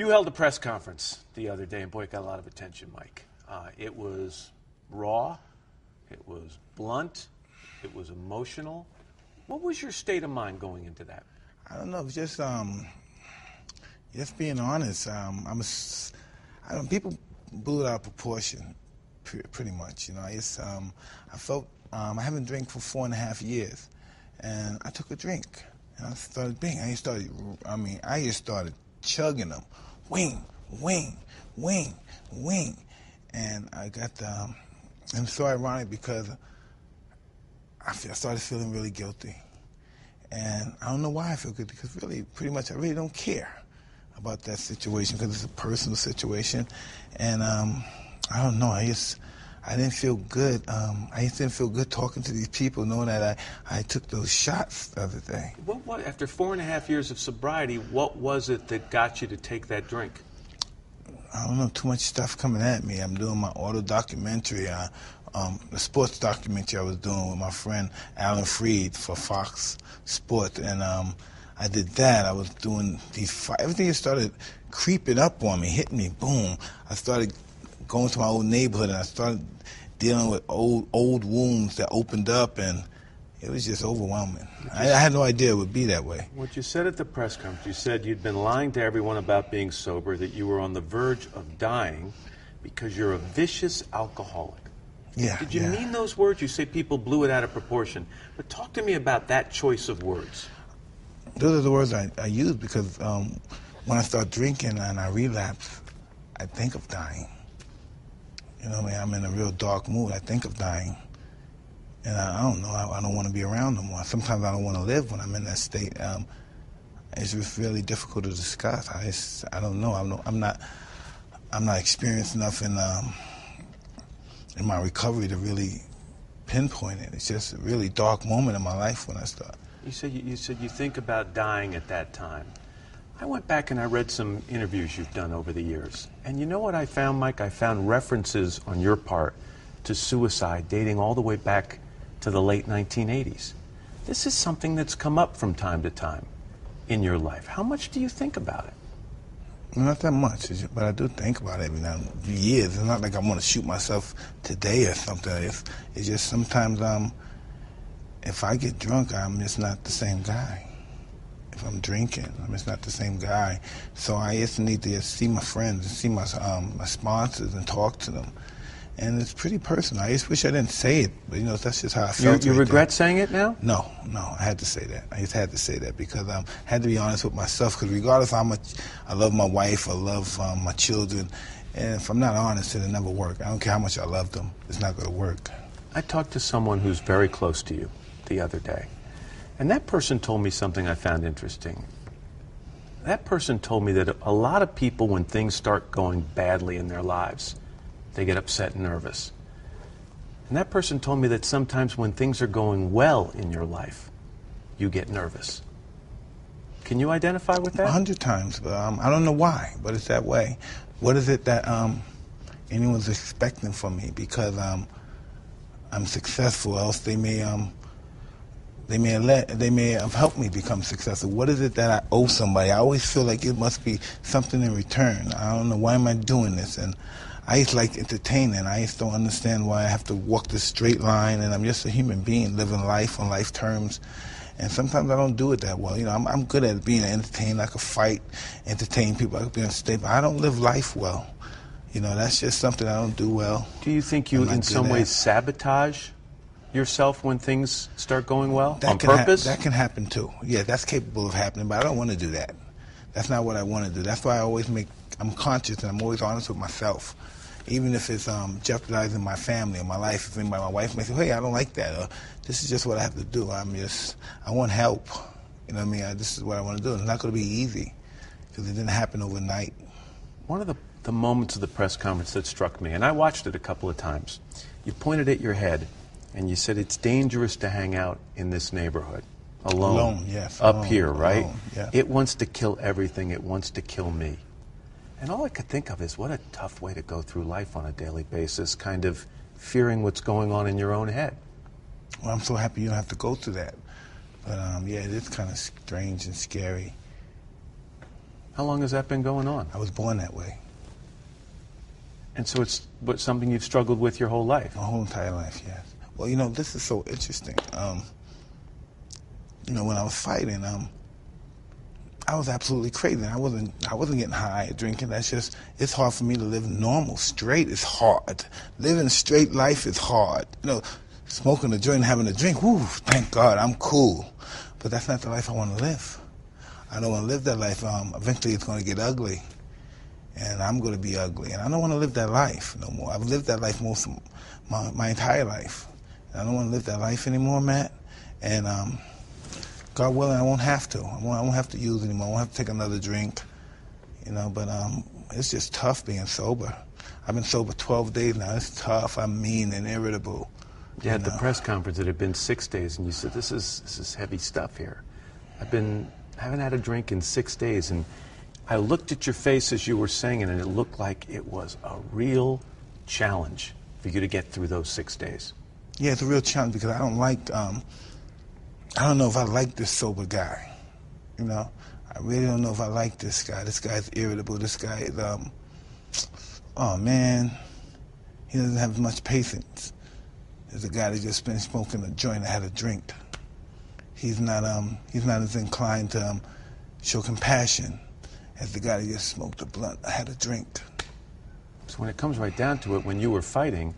You held a press conference the other day, and boy, it got a lot of attention, Mike. It was raw, it was blunt, it was emotional. What was your state of mind going into that? I don't know, just being honest. People blew it out of proportion, pretty much. You know, I felt I haven't drank for 4.5 years, and I took a drink, and I started drinking. I just started chugging them, wing, wing, wing, wing, and I got and it's so ironic because I started feeling really guilty, and I don't know why I feel guilty, because really, pretty much, I really don't care about that situation because it's a personal situation, and I don't know. I didn't feel good. I just didn't feel good talking to these people, knowing that I took those shots the other day. What after 4.5 years of sobriety, what was it that got you to take that drink? I don't know, too much stuff coming at me. I'm doing my auto documentary, the sports documentary I was doing with my friend Alan Freed for Fox Sports, and I did that. I was doing everything just started creeping up on me, hitting me, boom. I started going to my old neighborhood, and I started dealing with old wounds that opened up, and it was just overwhelming. I had no idea it would be that way. What you said at the press conference, you said you'd been lying to everyone about being sober, that you were on the verge of dying because you're a vicious alcoholic. Yeah. Did you mean those words? You say people blew it out of proportion. But talk to me about that choice of words. Those are the words I use because when I start drinking and I relapse, I think of dying. You know what I mean? I'm in a real dark mood. I think of dying. And I don't know. I don't want to be around no more. Sometimes I don't want to live when I'm in that state. It's just really difficult to discuss. I don't know. I'm not experienced enough in my recovery to really pinpoint it. It's just a really dark moment in my life when I start. You said you think about dying at that time. I went back and I read some interviews you've done over the years. And you know what I found, Mike? I found references on your part to suicide dating all the way back to the late 1980s. This is something that's come up from time to time in your life. How much do you think about it? Not that much, but I do think about it every now and then. Years. It's not like I want to shoot myself today or something. It's just sometimes if I get drunk, I'm just not the same guy. If I'm drinking, I'm just not the same guy. So I just need to see my friends and see my sponsors and talk to them. And it's pretty personal. I just wish I didn't say it, but that's just how I felt. You regret saying it now? No, I had to say that. I just had to say that because I had to be honest with myself, because regardless of how much I love my wife, I love my children, and if I'm not honest, it'll never work. I don't care how much I love them. It's not going to work. I talked to someone who's very close to you the other day, and that person told me something I found interesting. That person told me that a lot of people, when things start going badly in their lives, they get upset and nervous. And that person told me that sometimes when things are going well in your life, you get nervous. Can you identify with that? 100 times, but I don't know why, but it's that way. What is it that anyone's expecting from me? Because I'm successful, else they may have helped me become successful. What is it that I owe somebody? I always feel like it must be something in return. I don't know, why am I doing this? And I just like entertaining. I just don't understand why I have to walk this straight line, and I'm just a human being living life on life terms. And sometimes I don't do it that well. I'm good at being entertained. I could fight, entertain people. I could be on stage, but I don't live life well. That's just something I don't do well. Do you think you in some ways sabotage yourself when things start going well on purpose? That can happen too. Yeah, that's capable of happening, but I don't want to do that. That's not what I want to do. That's why I'm conscious and I'm always honest with myself. Even if it's jeopardizing my family or my life. If anybody, my wife may say, hey, I don't like that, or this is just what I have to do. I want help. You know what I mean? This is what I want to do. It's not going to be easy because it didn't happen overnight. One of the moments of the press conference that struck me, and I watched it a couple of times, you pointed at your head and you said it's dangerous to hang out in this neighborhood alone. Alone, yes. Up here, right? Alone, yeah. It wants to kill everything. It wants to kill me. And all I could think of is what a tough way to go through life on a daily basis, kind of fearing what's going on in your own head. Well, I'm so happy you don't have to go through that. But, yeah, it is kind of strange and scary. How long has that been going on? I was born that way. And so it's something you've struggled with your whole life? My whole entire life, yes. Well, you know, this is so interesting. You know, when I was fighting, I was absolutely crazy. I wasn't getting high or drinking. It's hard for me to live normal. Straight is hard. Living a straight life is hard. You know, smoking a joint and having a drink, whoo, thank God, I'm cool. But that's not the life I want to live. I don't want to live that life. Eventually it's going to get ugly. And I'm going to be ugly. And I don't want to live that life no more. I've lived that life most of my entire life. And I don't want to live that life anymore, Matt. And God willing, I won't have to. I won't have to use anymore. I won't have to take another drink. You know, but it's just tough being sober. I've been sober 12 days now. It's tough. I'm mean and irritable. You had the press conference. It had been 6 days, and you said, this is heavy stuff here. I haven't had a drink in 6 days, and I looked at your face as you were saying it, and it looked like it was a real challenge for you to get through those 6 days. Yeah, it's a real challenge because I don't like, I don't know if I like this sober guy, you know? I really don't know if I like this guy. This guy's irritable. This guy is, oh man, he doesn't have much patience. There's a guy that just finished smoking a joint and had a drink. He's not as inclined to show compassion as the guy that just smoked a blunt, had a drink. So when it comes right down to it, when you were fighting,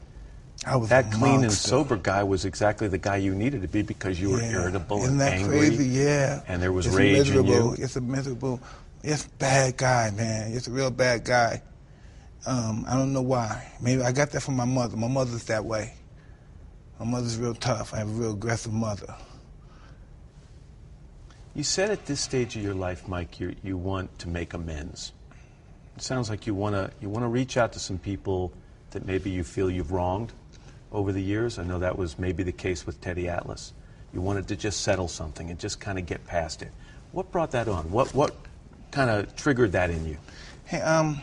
that clean and sober guy was exactly the guy you needed to be because you were irritable and angry. Isn't that crazy? Yeah. And there was rage in you. It's a miserable, it's a bad guy, man. It's a real bad guy. I don't know why. Maybe I got that from my mother. My mother's that way. My mother's real tough. I have a real aggressive mother. You said at this stage of your life, Mike, you want to make amends. It sounds like you want to reach out to some people that maybe you feel you've wronged over the years. I know that was maybe the case with Teddy Atlas. You wanted to just settle something and just kind of get past it. What brought that on? What kind of triggered that in you? Hey, I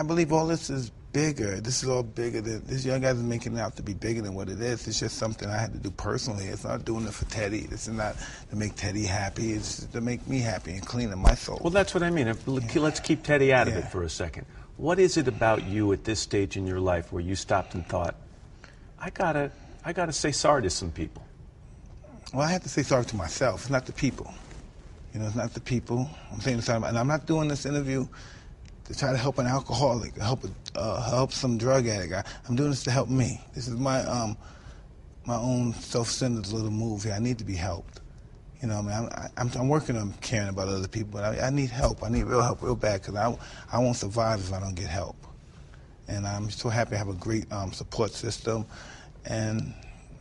believe all this is bigger. This is all bigger than this. Young guys are making it out to be bigger than what it is. It's just something I had to do personally. It's not doing it for Teddy. This is not to make Teddy happy. It's to make me happy and clean up my soul. Well, that's what I mean. Let's keep Teddy out of it for a second. What is it about you at this stage in your life where you stopped and thought, I gotta say sorry to some people? Well, I have to say sorry to myself. It's not the people. You know, it's not the people. I'm saying this, and I'm not doing this interview to try to help an alcoholic, to help some drug addict. I'm doing this to help me. This is my own self-centered little move here. I need to be helped. You know, I mean, I'm working on caring about other people, but I need help. I need real help real bad because I won't survive if I don't get help. And I'm so happy I have a great support system. And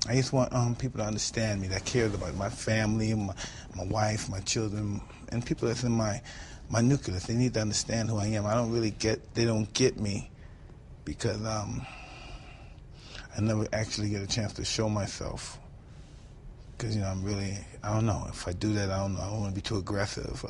I just want people to understand me, that cares about my family, my wife, my children, and people that's in my nucleus. They need to understand who I am. They don't get me because I never actually get a chance to show myself. Because, you know, I don't know. If I do that, I don't know. I don't want to be too aggressive.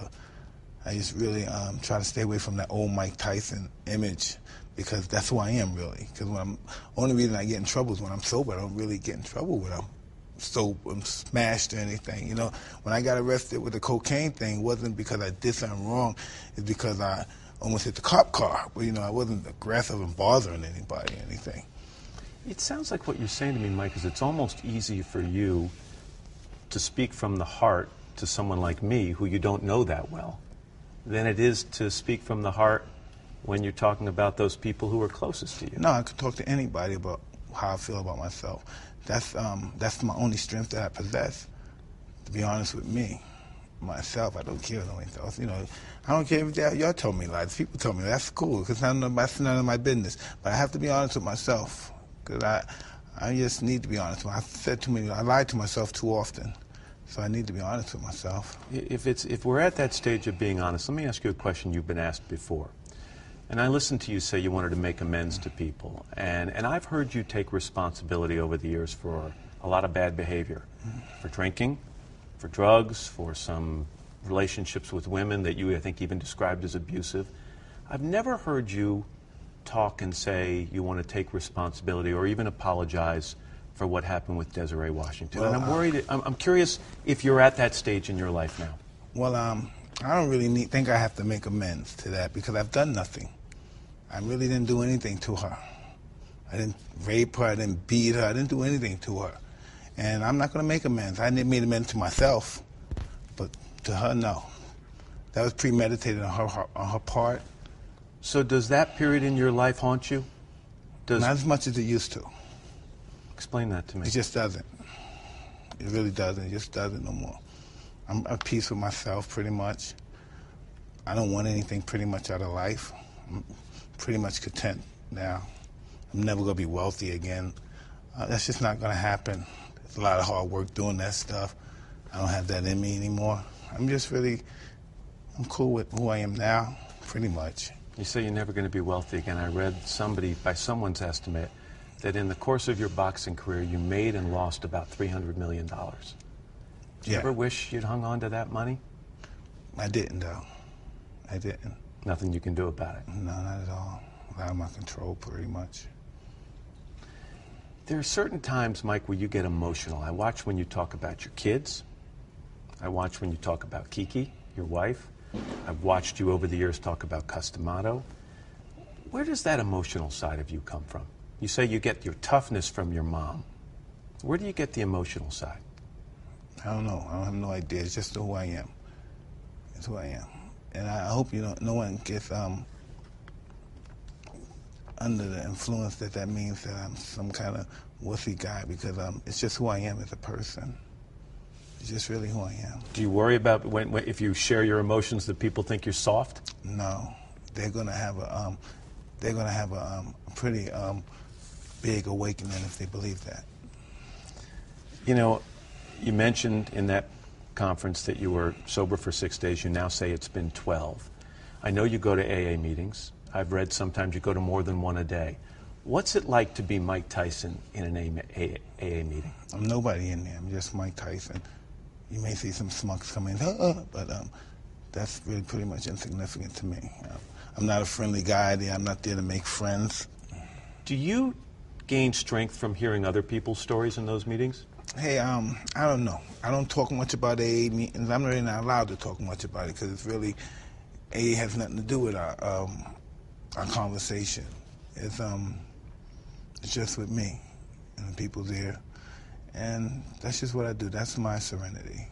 I just really try to stay away from that old Mike Tyson image because that's who I am, really. Because only reason I get in trouble is when I'm sober. I don't really get in trouble when I'm smashed or anything. You know, when I got arrested with the cocaine thing, it wasn't because I did something wrong. It's because I almost hit the cop car. But, you know, I wasn't aggressive and bothering anybody or anything. It sounds like what you're saying to me, Mike, is it's almost easy for you to speak from the heart to someone like me who you don't know that well than it is to speak from the heart when you're talking about those people who are closest to you. No, I could talk to anybody about how I feel about myself. That's my only strength that I possess, to be honest with me. Myself, I don't care what anyone else. You know, I don't care if y'all told me lies. People told me that's cool because that's none of my business. But I have to be honest with myself because I just need to be honest. I've said too many. I lied to myself too often, so I need to be honest with myself. If we're at that stage of being honest, let me ask you a question you've been asked before. And I listened to you say you wanted to make amends to people, and I've heard you take responsibility over the years for a lot of bad behavior, for drinking, for drugs, for some relationships with women that you, I think, even described as abusive. I've never heard you talk and say you want to take responsibility or even apologize for what happened with Desiree Washington. Well, and I'm worried, I'm curious if you're at that stage in your life now. Well, I don't really think I have to make amends to that because I've done nothing. I really didn't do anything to her. I didn't rape her. I didn't beat her. I didn't do anything to her. And I'm not going to make amends. I made amends to myself, but to her, no. That was premeditated on her part. So does that period in your life haunt you? Not as much as it used to. Explain that to me. It just doesn't. It really doesn't. It just doesn't no more. I'm at peace with myself pretty much. I don't want anything pretty much out of life. I'm pretty much content now. I'm never going to be wealthy again. That's just not going to happen. There's a lot of hard work doing that stuff. I don't have that in me anymore. I'm cool with who I am now, pretty much. You say you're never going to be wealthy again. I read by someone's estimate, that in the course of your boxing career, you made and lost about $300 million. Do you ever wish you'd hung on to that money? I didn't, though. I didn't. Nothing you can do about it? No, not at all. Out of my control, pretty much. There are certain times, Mike, where you get emotional. I watch when you talk about your kids. I watch when you talk about Kiki, your wife. I've watched you over the years talk about Customato. Where does that emotional side of you come from? You say you get your toughness from your mom. Where do you get the emotional side? I don't know. I have no idea. It's just who I am. It's who I am. And I hope no one gets under the influence that means that I'm some kind of wussy guy, because it's just who I am as a person. It's just really who I am. Do you worry about if you share your emotions that people think you're soft? No, they're gonna have a pretty big awakening if they believe that. You know, you mentioned in that conference that you were sober for 6 days. You now say it's been 12. I know you go to AA meetings. I've read sometimes you go to more than one a day. What's it like to be Mike Tyson in an AA meeting? I'm nobody in there. I'm just Mike Tyson. You may see some smucks come in, but that's really pretty much insignificant to me. I'm not a friendly guy there. I'm not there to make friends. Do you gain strength from hearing other people's stories in those meetings? Hey, I don't know. I don't talk much about AA meetings. I'm really not allowed to talk much about it because it's really, AA has nothing to do with our conversation. It's just with me and the people there. And that's just what I do. That's my serenity.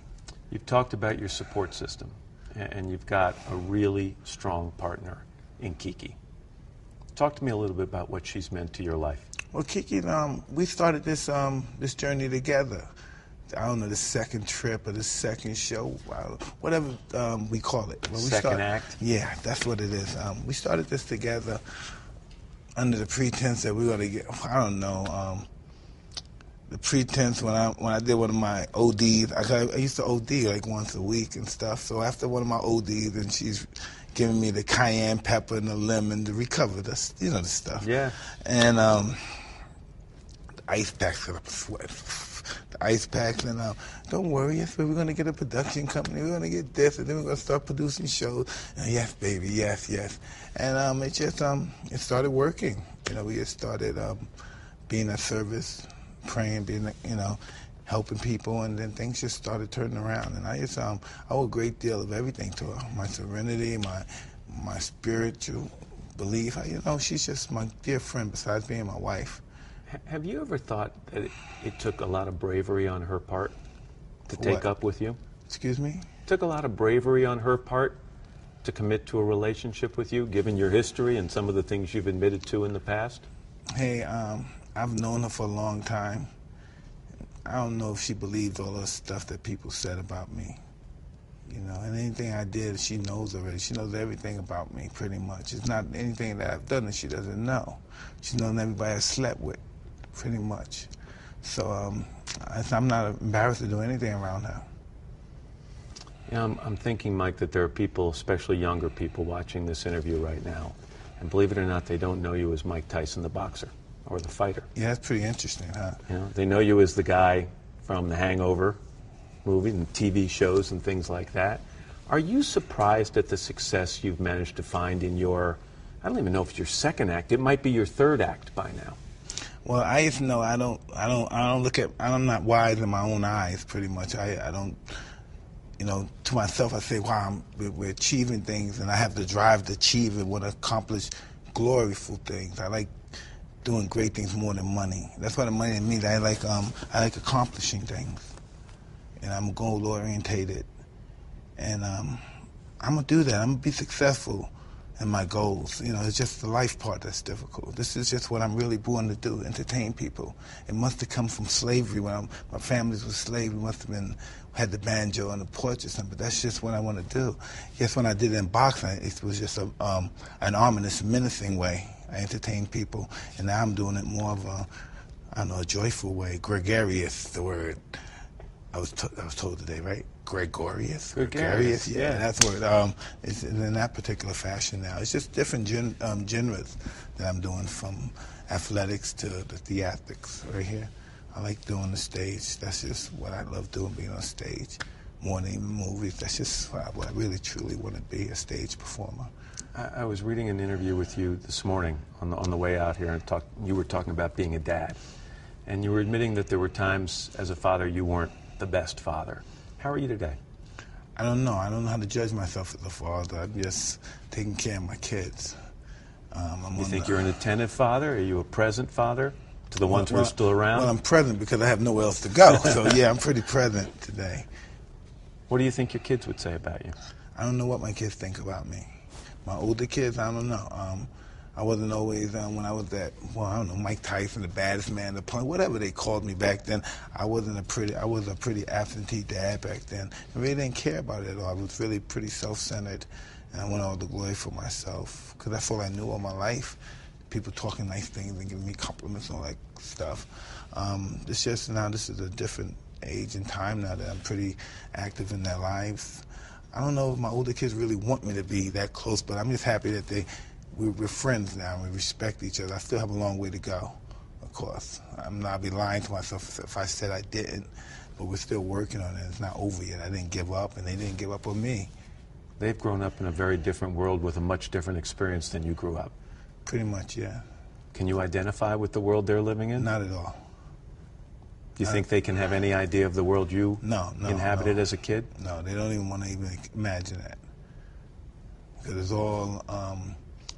You've talked about your support system, and you've got a really strong partner in Kiki. Talk to me a little bit about what she's meant to your life. Well, Kiki, we started this journey together. I don't know, the second trip or the second show, whatever we call it. Second act? Yeah, that's what it is. We started this together under the pretense that we were going to get, I don't know, the pretense when I did one of my ODs, I used to OD like once a week and stuff. So after one of my ODs, and she's giving me the cayenne pepper and the lemon to recover the stuff. Yeah. And the ice packs, the ice packs, and don't worry, yes, we're going to get a production company. We're going to get this, and then we're going to start producing shows. And yes, baby, yes, yes. And it just it started working. We just started being of service, praying, being helping people, and then things just started turning around. And I just I owe a great deal of everything to her. My serenity, my spiritual belief. She's just my dear friend besides being my wife. Have you ever thought that it took a lot of bravery on her part to take up with you? Excuse me? It took a lot of bravery on her part to commit to a relationship with you, given your history and some of the things you've admitted to in the past? Hey, I've known her for a long time. I don't know if she believed all the stuff that people said about me. And anything I did, she knows already. She knows everything about me, pretty much. It's not anything that I've done that she doesn't know. She knows everybody I slept with, pretty much. So I'm not embarrassed to do anything around her. I'm thinking, Mike, that there are people, especially younger people, watching this interview right now. And believe it or not, they don't know you as Mike Tyson, the boxer, or the fighter. Yeah, that's pretty interesting, huh? They know you as the guy from The Hangover movie and TV shows and things like that. Are you surprised at the success you've managed to find in your, I don't even know if it's your second act, it might be your third act by now? Well, I just know I'm not wise in my own eyes, pretty much. I don't, you know, to myself, I say, wow, we're achieving things, and I have the drive to achieve and want to accomplish gloriful things. I like doing great things more than money. That's what the money means. I like accomplishing things, and I'm goal orientated, and I'm gonna do that. I'm gonna be successful in my goals. You know, it's just the life part that's difficult. This is just what I'm really born to do: entertain people. It must have come from slavery. When my family was slaves, we must have had the banjo on the porch or something. But that's just what I want to do. Yes, when I did it in boxing, it was just an ominous, menacing way. I entertained people, and now I'm doing it more of a joyful way. Gregarious, the word I was told today, right? Gregarious, yeah, that's the word. It's in that particular fashion now. It's just different genres that I'm doing, from athletics to the theatrics right here. I like doing the stage. That's just what I love doing, being on stage, more than even movies. That's just what I really, truly want to be, a stage performer. I was reading an interview with you this morning on the way out here, and you were talking about being a dad, and you were admitting that there were times as a father you weren't the best father. How are you today? I don't know. I don't know how to judge myself as a father. I'm just taking care of my kids. You think you're an attentive father? Are you a present father to the ones who are still around? Well, I'm present because I have nowhere else to go. So, yeah, I'm pretty present today. What do you think your kids would say about you? I don't know what my kids think about me. My older kids, I don't know. I wasn't always, when I was at, I don't know, Mike Tyson, the baddest man on the planet, whatever they called me back then. I was a pretty absentee dad back then. I really didn't care about it at all. I was really pretty self-centered, and I wanted all the glory for myself, because that's all I knew all my life. People talking nice things and giving me compliments and all that stuff. It's just now this is a different age and time now that I'm pretty active in their lives. I don't know if my older kids really want me to be that close, but I'm just happy that we're friends now and we respect each other. I still have a long way to go, of course. I'd be lying to myself if I said I didn't, but we're still working on it. It's not over yet. I didn't give up, and they didn't give up on me. They've grown up in a very different world with a much different experience than you grew up. Pretty much, yeah. Can you identify with the world they're living in? Not at all. Do you think they can have any idea of the world you inhabited as a kid? No, they don't even want to even imagine that. Because it's all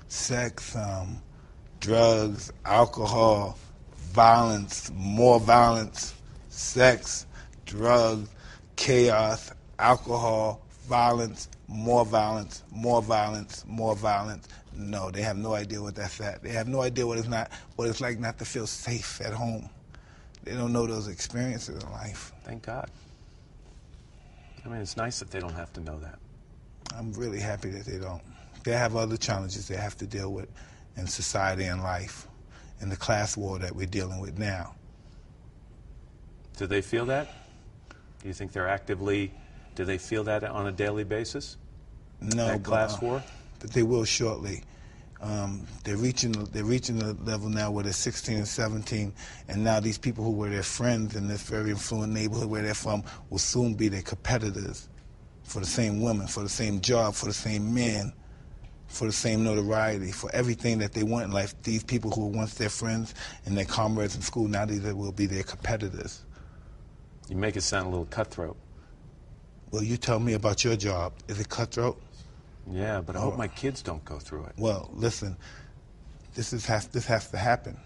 sex, drugs, alcohol, violence, more violence, sex, drugs, chaos, alcohol, violence, more violence, more violence, more violence. No, they have no idea what that's at. They have no idea what it's like not to feel safe at home. They don't know those experiences in life. Thank God. I mean, it's nice that they don't have to know that. I'm really happy that they don't. They have other challenges they have to deal with in society and life, in the class war that we're dealing with now. Do they feel that? Do you think do they feel that on a daily basis? No, that class war? But they will shortly. They're reaching the level now where they're 16 and 17, and now these people who were their friends in this very affluent neighborhood where they're from will soon be their competitors for the same women, for the same job, for the same men, for the same notoriety, for everything that they want in life. These people who were once their friends and their comrades in school, now these will be their competitors. You make it sound a little cutthroat. Well, you tell me about your job. Is it cutthroat? Yeah, but I hope my kids don't go through it. Well, listen, this has to happen.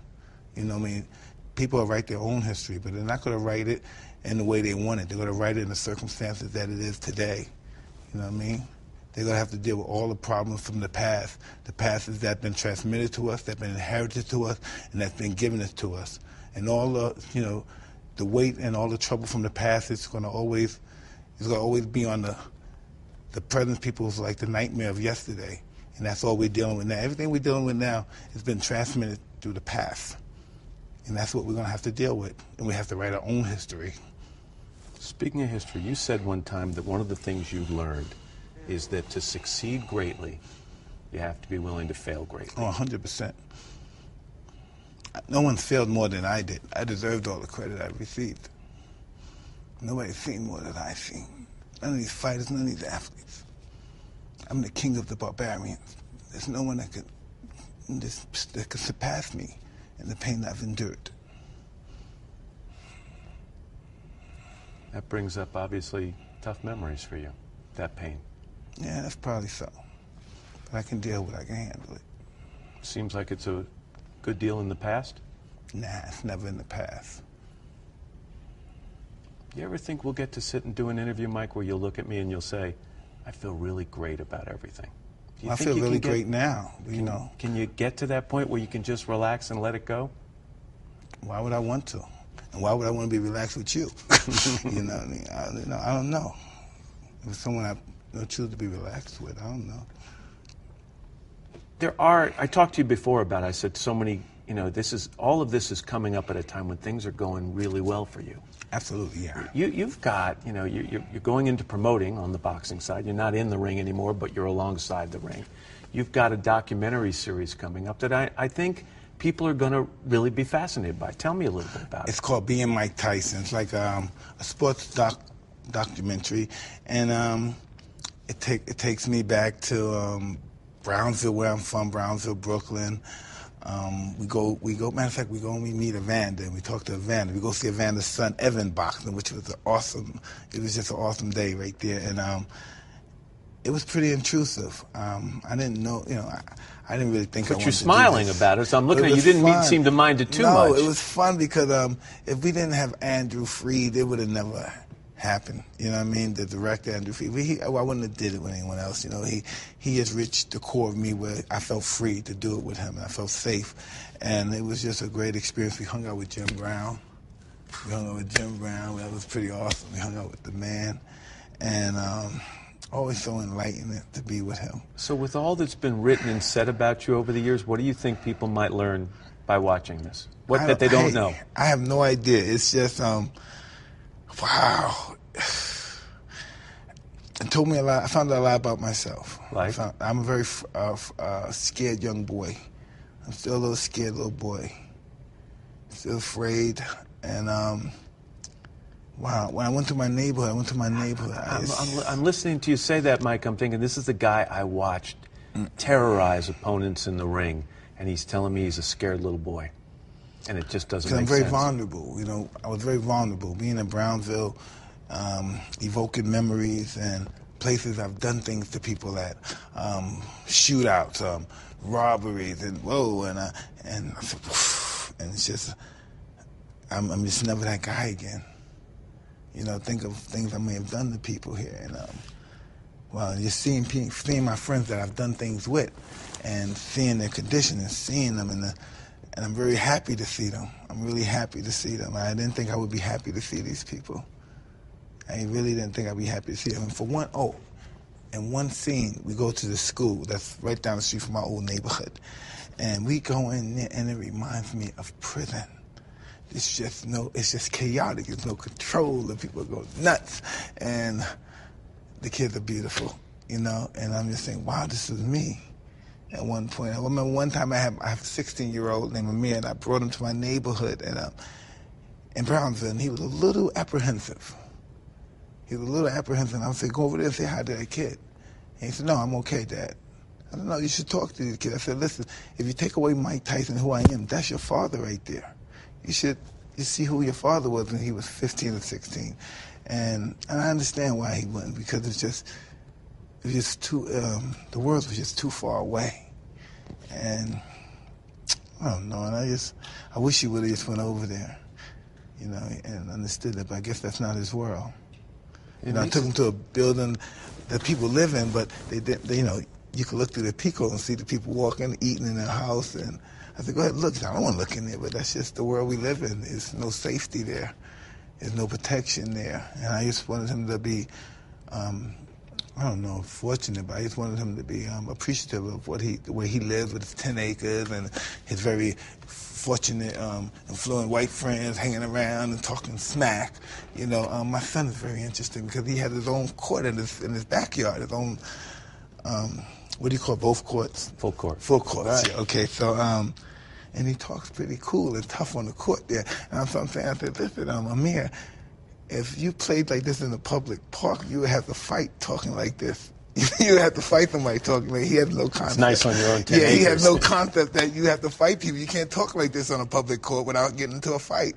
You know what I mean? People will write their own history, but they're not going to write it in the way they want it. They're going to write it in the circumstances that it is today. You know what I mean? They're going to have to deal with all the problems from the past that have been transmitted to us, that have been inherited to us, and that's been given to us. And all the, the weight and all the trouble from the past is going to always be on the present people's, like the nightmare of yesterday. And that's all we're dealing with now. Everything we're dealing with now has been transmitted through the past. And that's what we're going to have to deal with. And we have to write our own history. Speaking of history, you said one time that one of the things you've learned is that to succeed greatly, you have to be willing to fail greatly. Oh, 100%. No one's failed more than I did. I deserved all the credit I received. Nobody's seen more than I've seen. None of these fighters, none of these athletes. I'm the king of the barbarians. There's no one that could surpass me in the pain I've endured. That brings up, obviously, tough memories for you, that pain. Yeah, that's probably so. But I can deal with it. I can handle it. Seems like it's a good deal in the past? Nah, it's never in the past. You ever think we'll get to sit and do an interview, Mike, where you'll look at me and you'll say, I feel really great about everything? I feel really great now, you know. Can you get to that point where you can just relax and let it go? Why would I want to? And why would I want to be relaxed with you? You know what I mean? I don't know. If it's someone I choose to be relaxed with, I don't know. I talked to you before about, I said so many, all of this is coming up at a time when things are going really well for you. Absolutely, yeah. You've got, you're going into promoting on the boxing side. You're not in the ring anymore, but you're alongside the ring. You've got a documentary series coming up that I think people are going to really be fascinated by. Tell me a little bit about it. It's called Being Mike Tyson. It's like a sports documentary, and it takes me back to Brownsville, where I'm from, Brownsville, Brooklyn. We go. Matter of fact, we go and we meet Evander, and we talk to Evander. We go see Evander's son, Evan, boxing, which was awesome. It was just an awesome day right there, and it was pretty intrusive. I didn't know, I didn't really think. But you're smiling about it, so I'm looking at you. Didn't seem to mind it too much. No, it was fun because if we didn't have Andrew Freed, it would have never happened. You know what I mean? The director, Andrew Freed, I wouldn't have did it with anyone else. He just reached the core of me where I felt free to do it with him, and I felt safe. And it was just a great experience. We hung out with Jim Brown. That was pretty awesome. We hung out with the man, and always so enlightening to be with him. So with all that's been written and said about you over the years, what do you think people might learn by watching this? What that they don't know? I have no idea. It's just, wow. It told me a lot. I found out a lot about myself. Like? I'm a very scared young boy. I'm still a little scared little boy. Still afraid. And wow, when I went to my neighborhood, I'm listening to you say that, Mike. I'm thinking, this is the guy I watched terrorize opponents in the ring, and he's telling me he's a scared little boy. And it just doesn't make sense. I'm very vulnerable, I was very vulnerable. Being in Brownsville, evoking memories and places I've done things to people at, shootouts, robberies, and it's just, I'm just never that guy again. Think of things I may have done to people here, and just seeing my friends that I've done things with, and seeing their condition and seeing them, and I'm very happy to see them. I'm really happy to see them. I didn't think I would be happy to see these people. I really didn't think I'd be happy to see them. And in one scene, we go to the school that's right down the street from my old neighborhood, and we go in there, and it reminds me of prison. It's just chaotic. There's no control. The people go nuts, and the kids are beautiful, And I'm just saying, wow, this is me. At one point, I remember one time I have a 16-year-old named Amir, and I brought him to my neighborhood in Brownsville, and he was a little apprehensive. I would say, go over there and say hi to that kid. And he said, no, I'm okay, Dad. I said, no, you should talk to the kid. I said, listen, if you take away Mike Tyson, who I am, that's your father right there. You see who your father was when he was 15 or 16. And I understand why he wouldn't, because it was just too, the world was just too far away. And I don't know, and I wish he would have just went over there, and understood that, but I guess that's not his world. I took him to a building that people live in, but they you could look through the peephole and see the people walking, eating in their house, and I said, go ahead, look. I don't want to look in there, but that's just the world we live in. There's no safety there. There's no protection there. And I just wanted him to be, I don't know, fortunate, but I just wanted him to be appreciative of the way he lives with his 10 acres and his very fortunate, affluent white friends hanging around and talking smack. My son is very interesting because he has his own court in his backyard, his own, what do you call it, both courts? Full court. Full courts, right. Yeah. Okay, so, and he talks pretty cool and tough on the court there. And so I'm saying, I said, listen, Amir, if you played like this in a public park, you would have to fight talking like this. You would have to fight somebody talking like, he has no concept. It's nice on your own 10 Yeah, acres. He has no concept that you have to fight people. You can't talk like this on a public court without getting into a fight.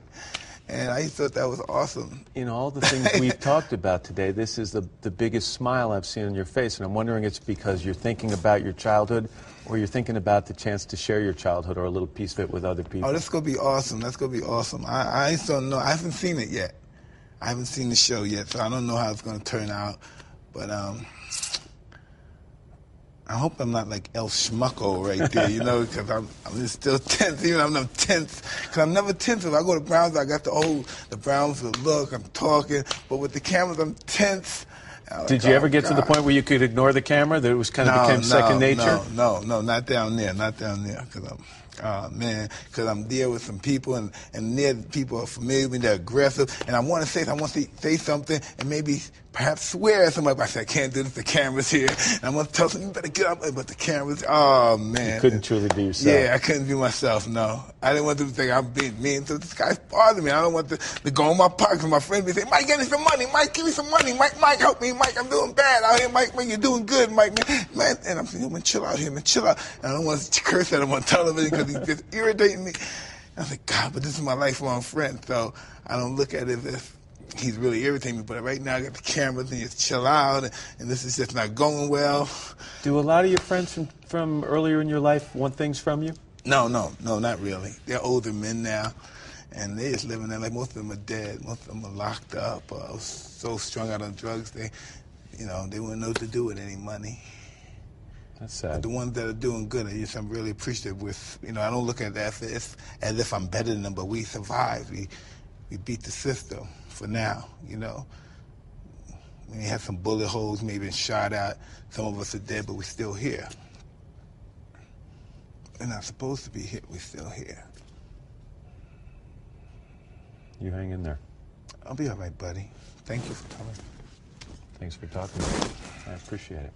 And I thought that was awesome. You know, all the things we've talked about today, this is the biggest smile I've seen on your face, and I'm wondering it's because you're thinking about your childhood, or you're thinking about the chance to share your childhood or a little piece of it with other people. Oh, that's going to be awesome. That's going to be awesome. I just don't know. I haven't seen it yet. I haven't seen the show yet, so I don't know how it's going to turn out. But I hope I'm not like El Schmucko right there, you know, because I'm just still tense. Even I'm not tense, because I'm never tense. If I go to Browns, I got the Browns look. I'm talking, but with the cameras, I'm tense. Did you ever get to the point where you could ignore the camera? That it was kind of became second nature? No, not down there, because because I'm there with some people, and near people are familiar with me, they're aggressive, and I want to say something, and maybe perhaps swear at somebody, but I say, I can't do this, the camera's here, and I want to tell them, you better get up, but the camera's, oh man. You couldn't truly be yourself. Yeah, I couldn't be myself, no. I didn't want them to think I'm being mean, so this guy's bothering me. I don't want to go in my pockets, and my friend be saying, Mike, get me some money, Mike, give me some money, Mike, help me, Mike, I'm doing bad out here, Mike, you're doing good, Mike, man. And I'm saying, man, chill out here, man, chill out. And I don't want to curse at him on television because he's just irritating me. I was like, God, but this is my lifelong friend, so I don't look at it as if he's really irritating me. But right now I got the cameras and just chill out, and this is just not going well. Do a lot of your friends from earlier in your life want things from you? No, not really. They're older men now, and they're just living their life. Most of them are dead. Most of them are locked up, so strung out on drugs, they wouldn't know what to do with any money. That's sad. But the ones that are doing good, I'm really appreciative with. I don't look at that as if I'm better than them, but we survived. We beat the system for now, We had some bullet holes, maybe been shot out. Some of us are dead, but we're still here. We're not supposed to be here. We're still here. You hang in there. I'll be all right, buddy. Thank you for coming. Thanks for talking to me. I appreciate it.